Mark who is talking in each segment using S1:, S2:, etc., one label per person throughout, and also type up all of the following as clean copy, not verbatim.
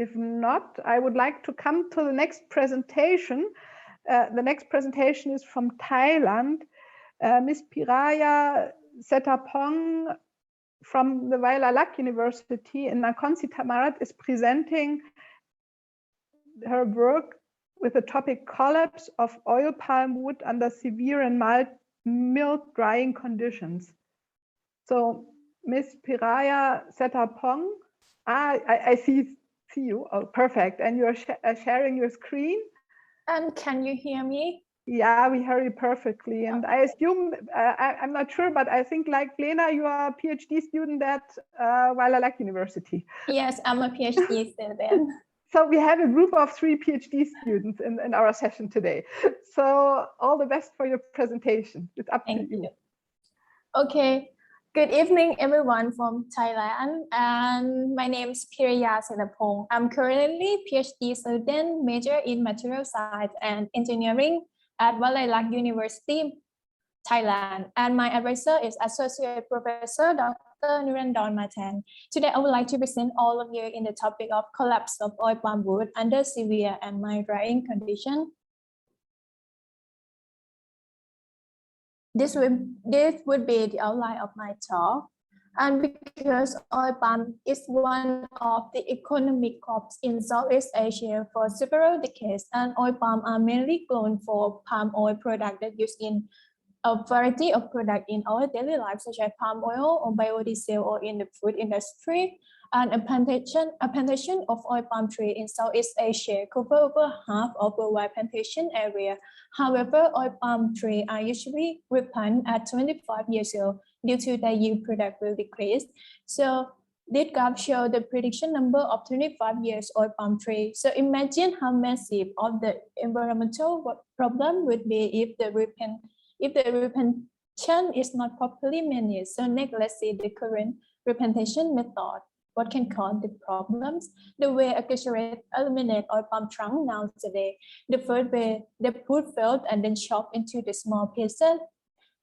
S1: If not, I would like to come to the next presentation. The next presentation is from Thailand. Ms. Piraya Settapong from the Walailak University in Nakhon Si Thammarat is presenting her work with the topic collapse of oil palm wood under severe and mild drying conditions. So Ms. Piraya Settapong, I see you. Oh, perfect. And you're sharing your screen.
S2: And can you hear me?
S1: Yeah, we hear you perfectly. And I assume, I'm not sure, but I think like Lena, you are a PhD student at Walailak University.
S2: Yes, I'm a PhD student.
S1: So we have a group of 3 PhD students in our session today. So all the best for your presentation. It's up to you.
S2: Okay. Good evening, everyone from Thailand. And my name is Piraya Settapong. I'm currently PhD student, major in material science and engineering at Walailak University, Thailand. And my advisor is Associate Professor Dr. Nurendon Matan. Today, I would like to present all of you in the topic of collapse of oil palm wood under severe and mild drying conditions. This would be the outline of my talk. And because oil palm is one of the economic crops in Southeast Asia for several decades, and oil palm are mainly grown for palm oil products that used in a variety of products in our daily life, such as palm oil or biodiesel or in the food industry. And a plantation of oil palm tree in Southeast Asia cover over half of the worldwide plantation area. However, oil palm trees are usually replanted at 25 years old due to their yield product will decrease. So this graph shows the prediction number of 25 years oil palm tree. So imagine how massive of the environmental problem would be if the replantation is not properly managed. So next, let's see the current replantation method. What can cause the problems? The way agriculture eliminate oil palm trunk nowadays. The first way, they put felt and then chop into the small pieces.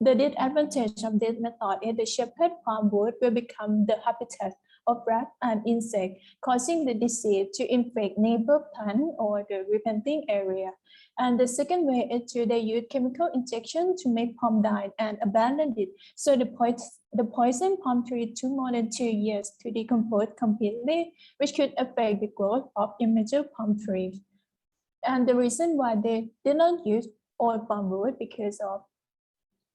S2: The disadvantage of this method is the shepherd palm wood will become the habitat of rats and insects, causing the disease to infect neighbor plant or the replanting area. And the second way is to they use chemical injection to make palm dye and abandon it. So the poison palm tree took more than 2 years to decompose completely, which could affect the growth of immature palm trees. And the reason why they did not use oil palm wood because of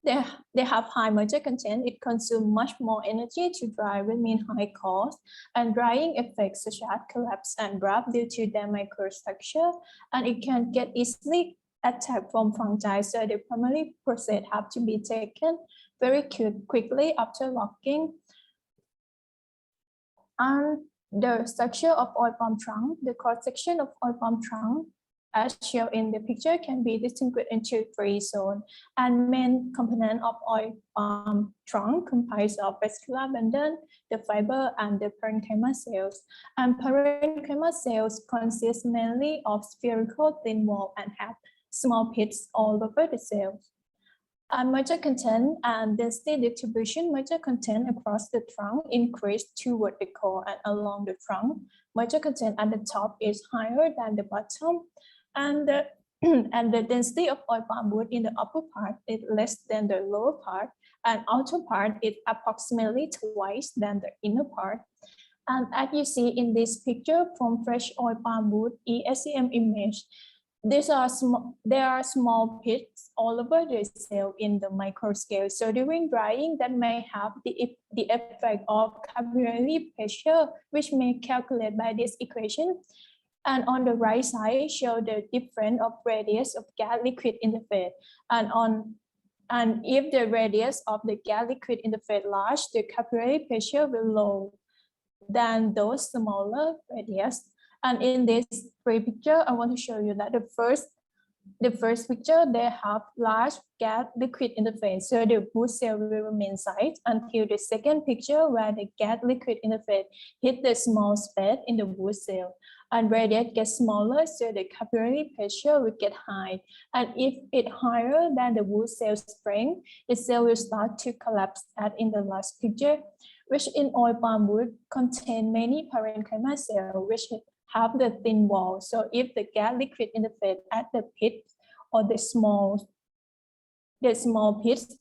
S2: they have high moisture content. It consumes much more energy to dry, which means high cost, and drying effects such as collapse and rot due to their microstructure, and it can get easily attacked from fungi. So the primary process have to be taken very quickly after locking. And the structure of oil palm trunk, the cross-section of oil palm trunk, as shown in the picture, can be distinguished into 3 zones. And main component of oil palm trunk comprise of vascular bundle, the fiber, and the parenchyma cells. And parenchyma cells consist mainly of spherical thin wall and have small pits all over the cells. And moisture content and density distribution, moisture content across the trunk increase toward the core and along the trunk. Moisture content at the top is higher than the bottom. And the density of oil palm wood in the upper part is less than the lower part, and outer part is approximately twice than the inner part. And as you see in this picture from fresh oil palm wood ESEM image, there are small pits all over the cell in the micro scale. So during drying, that may have the effect of capillary pressure, which may calculate by this equation. And on the right side, show the difference of radius of gas liquid interface. And if the radius of the gas liquid interface large, the capillary pressure will low than those smaller radius. And in this 3 picture, I want to show you that the first picture, they have large gas liquid interface. So the wood cell will remain tight until the second picture where the gas liquid interface hit the small space in the wood cell. And radius gets smaller, so the capillary pressure will get high. And if it's higher than the wood cell strength, the cell will start to collapse, as in the last picture, which in oil palm wood contain many parenchyma cells, which have the thin wall. So if the gas liquid interface at the pit or the small pits,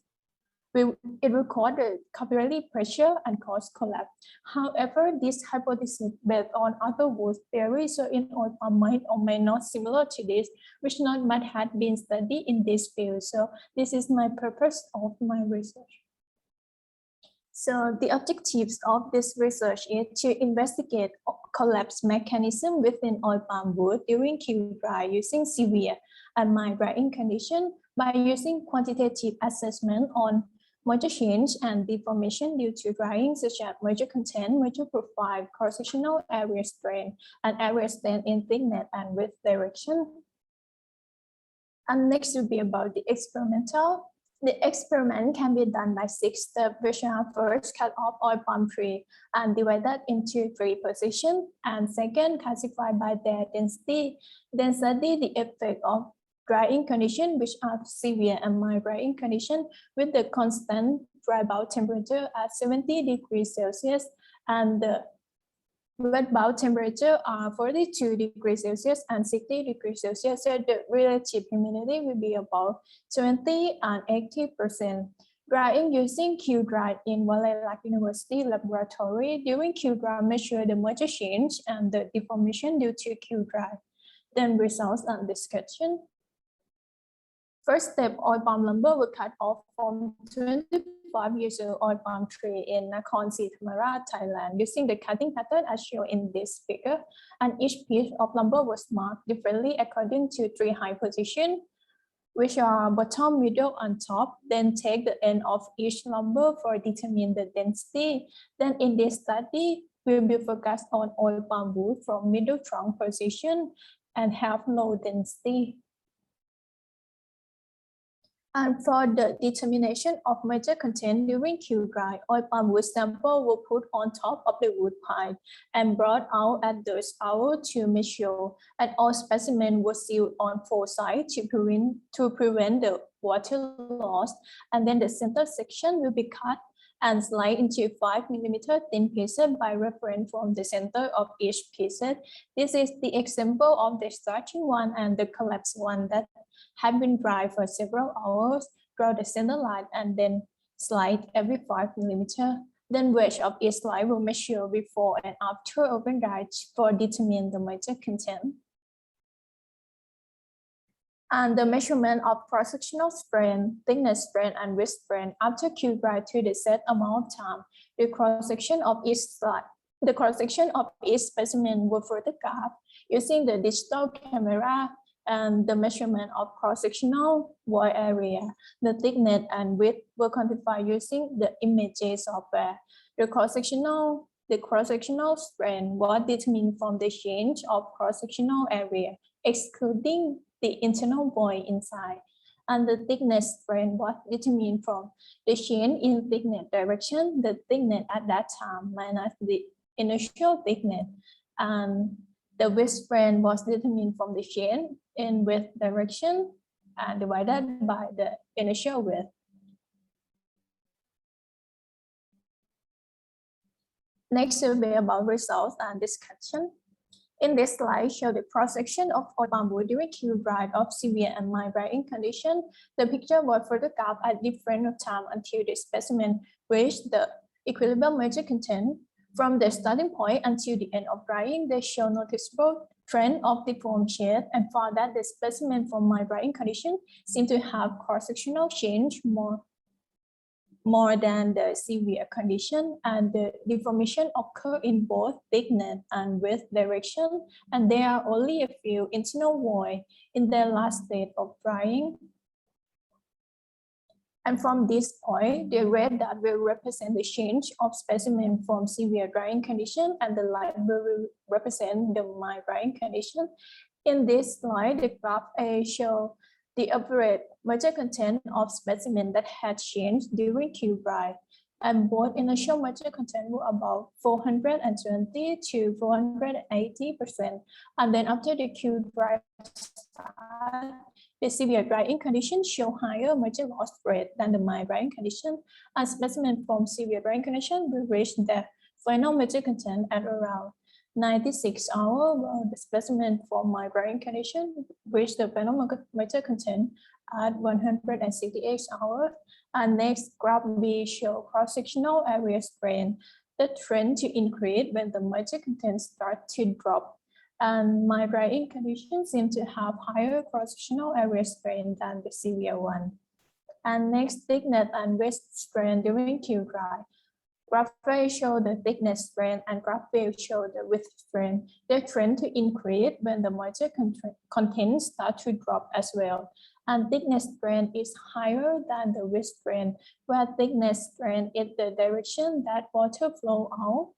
S2: it will cause the capillary pressure and cause collapse. However, this hypothesis based on other wood theory, so in oil palm might or may not similar to this, which not much had been studied in this field. So this is my purpose of my research. So the objectives of this research is to investigate collapse mechanism within oil palm wood during kiln-dry using severe and mild drying condition by using quantitative assessment on moisture change and deformation due to drying, such as moisture content, moisture profile, cross-sectional area strain, and area strain in thickness and width direction. And next will be about the experimental. The experiment can be done by 6 steps, which are first, cut off oil palm tree and divide that into 3 positions, and second, classify by their density. Then study the effect of drying condition, which are severe and mild drying condition with the constant dry bulb temperature at 70 degrees Celsius and the wet bulb temperature are 42 degrees Celsius and 60 degrees Celsius. So the relative humidity will be about 20 and 80%. Drying using kiln-dried in Walailak University laboratory. During kiln-dry, measure the moisture change and the deformation due to kiln-dry. Then results and discussion. First step, oil palm lumber were cut off from 25 years old oil palm tree in Nakhon Si Thammarat, Thailand, using the cutting pattern as shown in this figure. And each piece of lumber was marked differently according to 3 high positions, which are bottom, middle, and top. Then take the end of each lumber for determine the density. Then in this study, we'll be focused on oil palm wood from middle trunk position and have low density. And for the determination of moisture content during kiln-dry, oil palm wood sample were put on top of the wood pile and brought out at those hours to measure, and all specimens were sealed on 4 sides to prevent the water loss. And then the center section will be cut and sliced into 5 mm thin pieces by reference from the center of each piece. This is the example of the starting one and the collapsed one that have been dried for several hours, draw the center line and then slide every 5 mm. Then wedge of each slide will measure before and after open dry for determine the moisture content. And the measurement of cross-sectional strain, thickness strain, and width strain after kiln-dry to the set amount of time. The cross-section of each slide, the cross-section of each specimen were photographed using the digital camera, and the measurement of cross-sectional wall area, the thickness and width were quantified using the images software. The cross-sectional strain was determined from the change of cross-sectional area, excluding the internal void inside. And the thickness strain was determined from the change in thickness direction, the thickness at that time minus the initial thickness. And the width strain was determined from the change in width direction and divided by the initial width. Next will be about results and discussion. In this slide, show the cross-section of oil palm wood during kiln-dry of severe and mild drying condition. The picture was photographed at different times until the specimen reached the equilibrium moisture content. From the starting point until the end of drying, they show noticeable trend of deformed shade and found that the specimen from mild drying condition seem to have cross-sectional change more than the severe condition, and the deformation occur in both thickness and width direction, and there are only a few internal void in their last state of drying. And from this point, the red dot will represent the change of specimen from severe drying condition, and the light blue will represent the mild drying condition. In this slide, the graph A shows the average moisture content of specimen that had changed during kiln-dry, and both initial moisture content were about 420 to 480%. And then after the kiln-dry start, the severe drying condition show higher moisture loss rate than the mild drying condition, and specimen from severe drying condition will reach their final moisture content at around 96 hours, well, the specimen for my drying condition reached the moisture content at 168 hours. And next, graph B show cross-sectional area strain. The trend to increase when the moisture content starts to drop. And my drying conditions seem to have higher cross-sectional area strain than the severe one. And next, thickness and width strain during Q-dry. Graph A show the thickness strain and graph B show the width strain. They trend to increase when the moisture content starts to drop as well. And thickness strain is higher than the width strain, where thickness strain is the direction that water flow out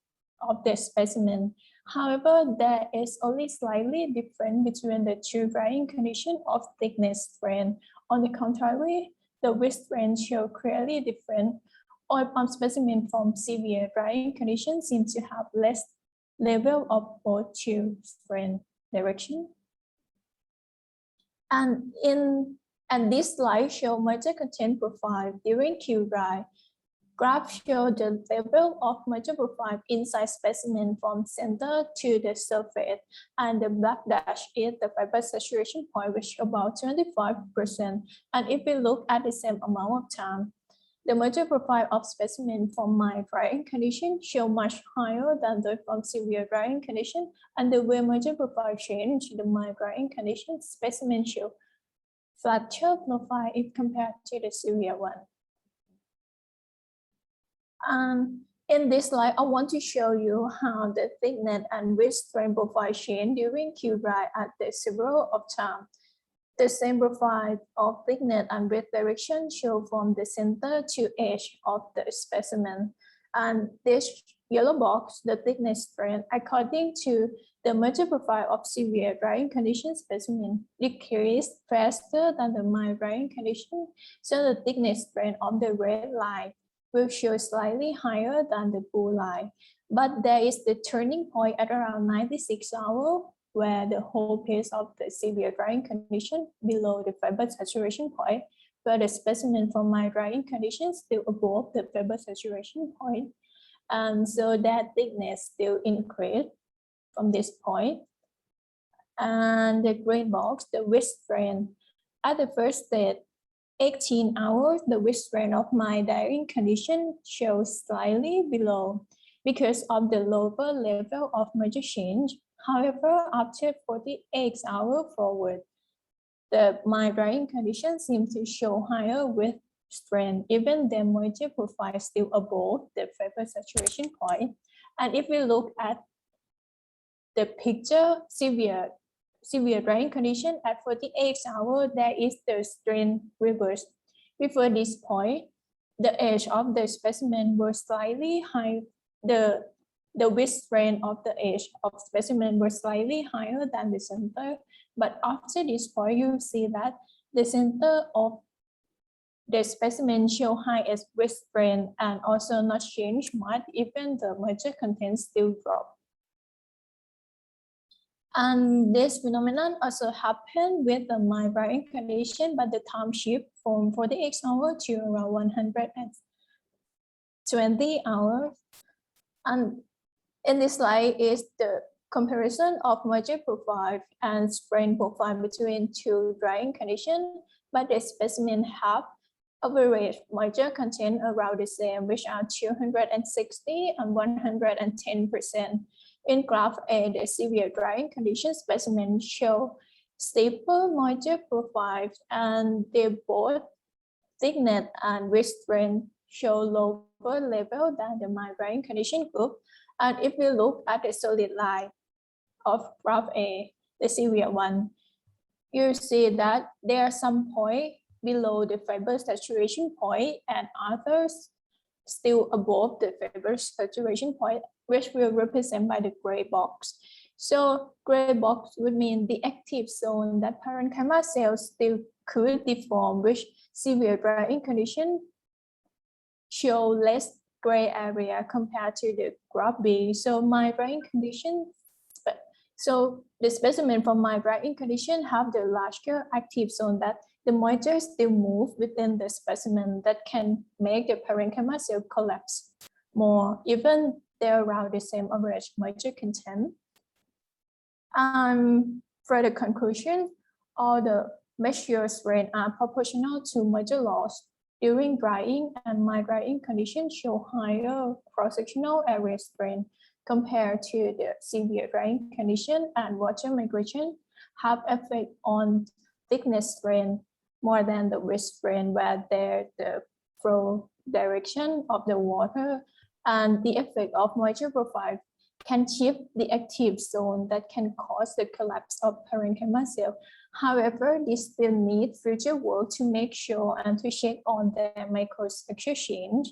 S2: of the specimen. However, there is only slightly difference between the two drying conditions of thickness strain. On the contrary, the width strain show clearly different. Oil palm specimen from severe drying conditions seem to have less level of both two strain direction. And this slide show moisture content profile during Q-dry. Graph show the level of moisture profile inside specimen from center to the surface, and the black dash is the fiber saturation point, which is about 25%. And if we look at the same amount of time, the moisture profile of specimen from my drying condition show much higher than the from severe drying condition, and the way moisture profile change the my drying condition, specimen show flatter profile if compared to the severe one. In this slide, I want to show you how the thickness and width strain profile change during Q-dry at the several of time. The same profile of thickness and width direction show from the center to edge of the specimen. And this yellow box, the thickness strain, according to the moisture profile of severe drying condition specimen, decreased faster than the mild drying condition. So the thickness strain of the red line will show slightly higher than the blue line. But there is the turning point at around 96 hours, where the whole piece of the severe drying condition below the fiber saturation point, where the specimen from my drying condition still above the fiber saturation point. And so that thickness still increase from this point. And the green box, the width strain. At the first stage, 18 hours, the width strain of my drying condition shows slightly below because of the lower level of moisture change. However, after 48 hours forward, my drying conditions seem to show higher width strain, even the moisture profile still above the fiber saturation point. And if we look at the picture, severe drying condition at 48 hours, there is the strain reverse. Before this point, the edge of the specimen was slightly high. The width strain of the edge of specimen was slightly higher than the center. But after this point, you see that the center of the specimen show highest width strain and also not change much, even the moisture content still drop. And this phenomenon also happened with the mild drying condition, but the time shift from 48 hours to around 120 hours. And in this slide is the comparison of moisture profile and strain profile between two drying conditions, but the specimen have average moisture content around the same, which are 260 and 110%. In graph A, the severe drying condition specimen show steeper moisture profile, and they both thickness and width strain show lower level than the mild drying condition group. And if we look at the solid line of graph A, the severe one, you see that there are some points below the fiber saturation point and others still above the fiber saturation point, which will represent by the gray box. So gray box would mean the active zone that parenchyma cells still could deform, which severe drying condition show less gray area compared to the graph B. So my drying condition, so the specimen from my drying condition have the larger active zone that the moisture still move within the specimen that can make the parenchyma cell collapse more, even they're around the same average moisture content. For the conclusion, all the measured strain are proportional to moisture loss during drying, and my drying conditions show higher cross-sectional area strain compared to the severe drying condition, and water migration have effect on thickness strain more than the width strain, where the flow direction of the water and the effect of moisture profile can shift the active zone that can cause the collapse of parenchyma cell. However, this still needs future work to make sure and to check on the microstructure change.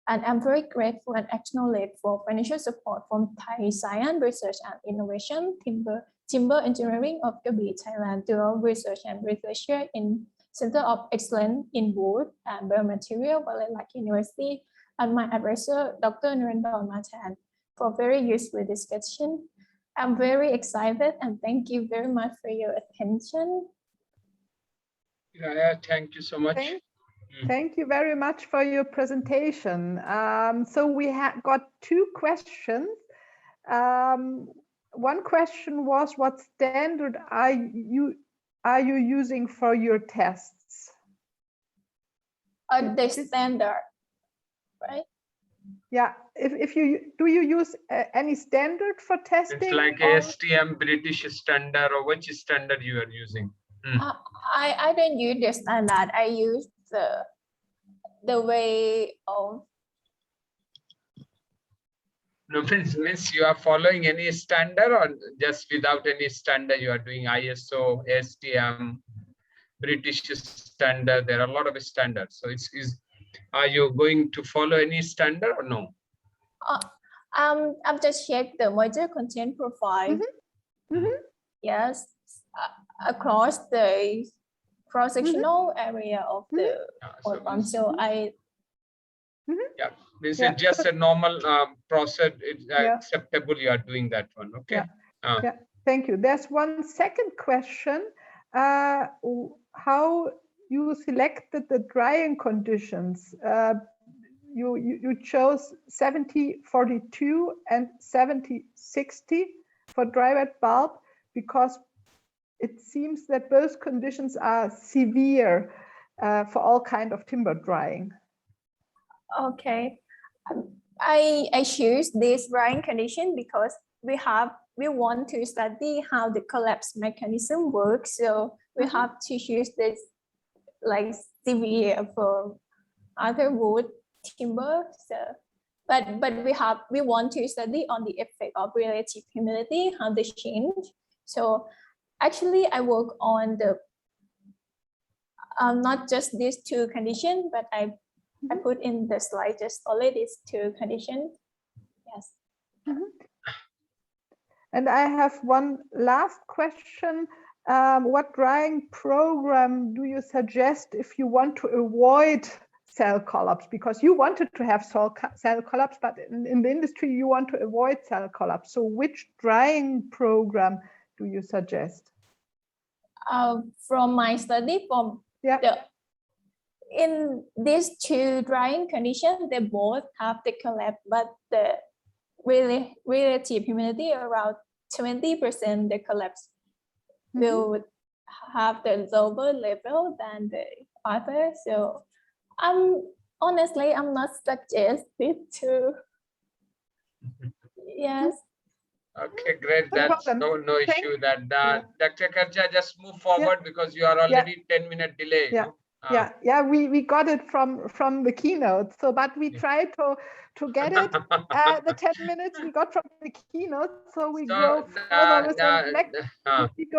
S2: And I'm very grateful and acknowledge for financial support from Thai Science Research and Innovation, Timber Engineering of Krabi, Thailand, through research and researcher in Center of Excellence in Wood and Biomaterials, Walailak University, and my advisor, Dr. Narendra Matan, for very useful discussion. I'm very excited and thank you very much for your attention.
S3: Yeah, thank you so much.
S1: Thank you very much for your presentation. So we have got two questions. One question was, what standard are you using for your tests?
S2: The standard, right?
S1: Yeah, if you do you use any standard for testing?
S3: It's like ASTM, British standard, or which standard you are using?
S2: I don't use the standard. I use the way of.
S3: No, means you are following any standard, or just without any standard you are doing ISO, ASTM, British standard. There are a lot of standards. So are you going to follow any standard or no?
S2: I'm just check the moisture content profile. Yes, across the cross-sectional area of the oil palm. So I.
S3: Yeah, this is just a normal process. It's acceptable. You are doing that one. Okay.
S1: Yeah. Thank you. There's one second question. How you selected the drying conditions? You chose 70-42 and 70-60 for dry wet bulb because it seems that both conditions are severe for all kind of timber drying.
S2: Okay, I choose this drying condition because we want to study how the collapse mechanism works. So we have to choose this like severe for other wood timber. So, but we want to study on the effect of relative humidity, how they change. So actually, I work on the not just these two conditions, but I put in the slide just only these two conditions. Yes.
S1: And I have one last question. What drying program do you suggest if you want to avoid cell collapse? Because you wanted to have cell collapse, but in the industry you want to avoid cell collapse. So which drying program do you suggest?
S2: From my study, in these two drying conditions, they both have the collapse, but the relative humidity around 20%, the collapse will have the lower level than the other. So honestly, I'm not suggested to. Yes.
S3: Okay, great. That's no issue. That Dr. Karja, just move forward because you are already 10-minute delay.
S1: Yeah. We got it from the keynote. So, but we tried to get it. The 10 minutes we got from the keynote. So we go further with the next. We go